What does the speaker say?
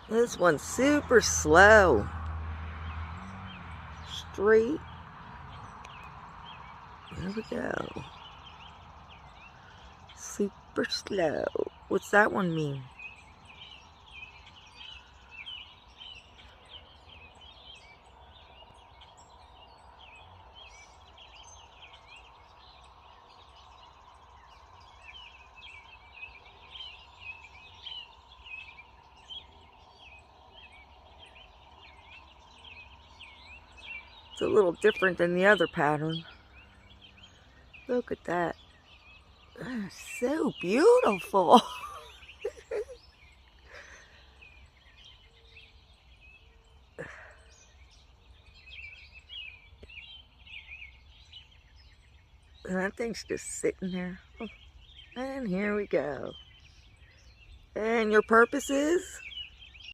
This one's super slow. Straight. There we go. Super slow. What's that one mean? It's a little different than the other pattern. Look at that. So beautiful. And that thing's just sitting there. Oh, and here we go. And your purpose is?